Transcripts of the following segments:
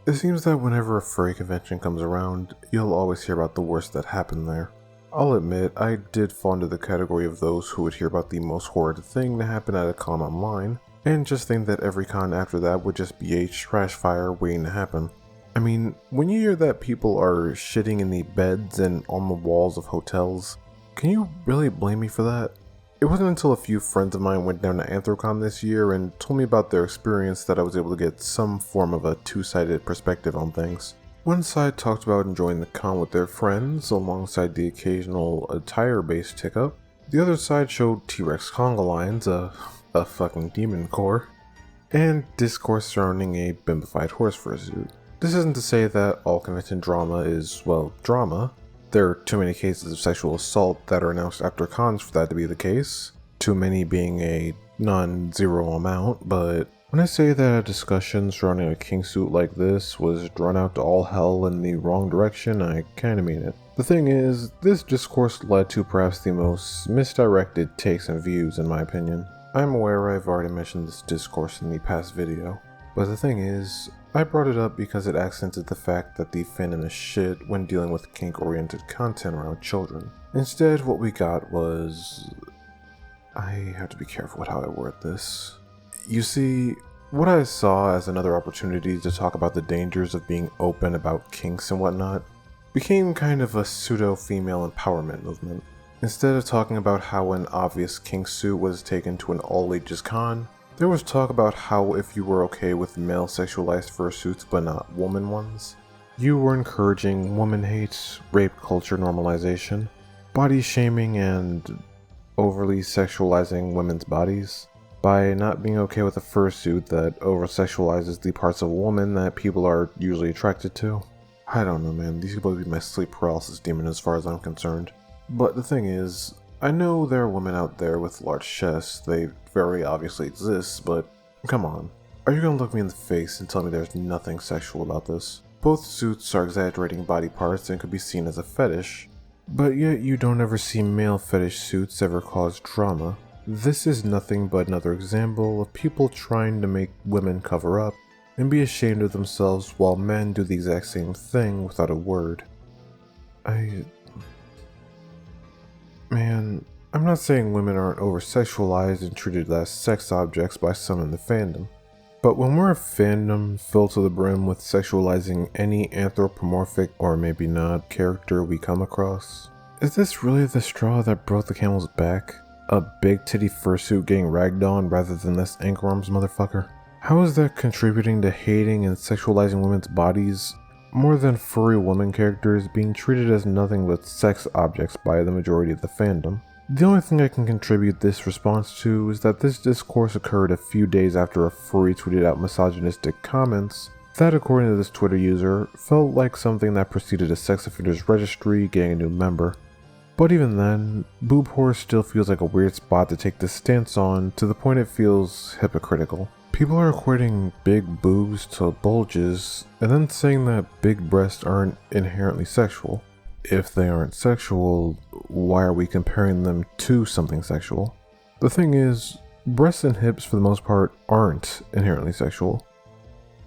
It seems that whenever a furry convention comes around, you'll always hear about the worst that happened there. I'll admit, I did fall into the category of those who would hear about the most horrid thing to happen at a con online, and just think that every con after that would just be a trash fire waiting to happen. I mean, when you hear that people are shitting in the beds and on the walls of hotels, can you really blame me for that? It wasn't until a few friends of mine went down to Anthrocon this year and told me about their experience that I was able to get some form of a two-sided perspective on things. One side talked about enjoying the con with their friends alongside the occasional attire-based hiccup. The other side showed T-Rex conga lines, a fucking demon core, and discourse surrounding a bimbified horse fursuit. This isn't to say that all convention drama is, well, drama. There are too many cases of sexual assault that are announced after cons for that to be the case, too many being a non-zero amount, but when I say that a discussion surrounding a kink suit like this was drawn out to all hell in the wrong direction, I kinda mean it. The thing is, this discourse led to perhaps the most misdirected takes and views in my opinion. I'm aware I've already mentioned this discourse in the past video, but the thing is, I brought it up because it accented the fact that the fandom is shit when dealing with kink-oriented content around children. Instead, what we got was... I have to be careful with how I word this. You see, what I saw as another opportunity to talk about the dangers of being open about kinks and whatnot became kind of a pseudo-female empowerment movement. Instead of talking about how an obvious kink suit was taken to an all-ages con, there was talk about how if you were okay with male sexualized fursuits but not woman ones, you were encouraging woman hate, rape culture normalization, body shaming, and overly sexualizing women's bodies by not being okay with a fursuit that over-sexualizes the parts of a woman that people are usually attracted to. I don't know, man, these people would be my sleep paralysis demon as far as I'm concerned. But the thing is, I know there are women out there with large chests, they very obviously exist, but come on. Are you gonna look me in the face and tell me there's nothing sexual about this? Both suits are exaggerating body parts and could be seen as a fetish, but yet you don't ever see male fetish suits ever cause drama. This is nothing but another example of people trying to make women cover up and be ashamed of themselves while men do the exact same thing without a word. Man, I'm not saying women aren't over-sexualized and treated as sex objects by some in the fandom, but when we're a fandom filled to the brim with sexualizing any anthropomorphic or maybe not character we come across, is this really the straw that broke the camel's back? A big titty fursuit getting ragged on rather than this anchor arms motherfucker? How is that contributing to hating and sexualizing women's bodies more than furry woman characters being treated as nothing but sex objects by the majority of the fandom? The only thing I can contribute this response to is that this discourse occurred a few days after a furry tweeted out misogynistic comments that, according to this Twitter user, felt like something that preceded a sex offenders registry getting a new member. But even then, boob horror still feels like a weird spot to take this stance on, to the point it feels hypocritical. People are equating big boobs to bulges, and then saying that big breasts aren't inherently sexual. If they aren't sexual, why are we comparing them to something sexual? The thing is, breasts and hips for the most part aren't inherently sexual.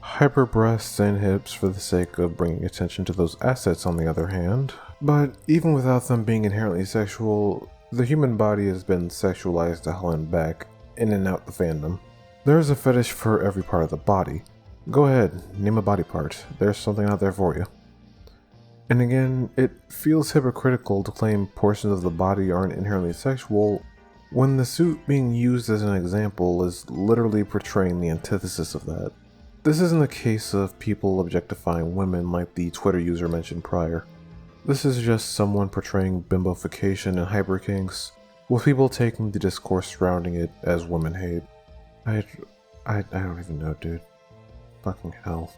Hyper breasts and hips for the sake of bringing attention to those assets on the other hand. But even without them being inherently sexual, the human body has been sexualized to hell and back, in and out the fandom. There is a fetish for every part of the body. Go ahead, name a body part. There's something out there for you. And again, it feels hypocritical to claim portions of the body aren't inherently sexual when the suit being used as an example is literally portraying the antithesis of that. This isn't a case of people objectifying women like the Twitter user mentioned prior. This is just someone portraying bimbofication and hyperkinks, with people taking the discourse surrounding it as women hate. I don't even know, dude. Fucking hell.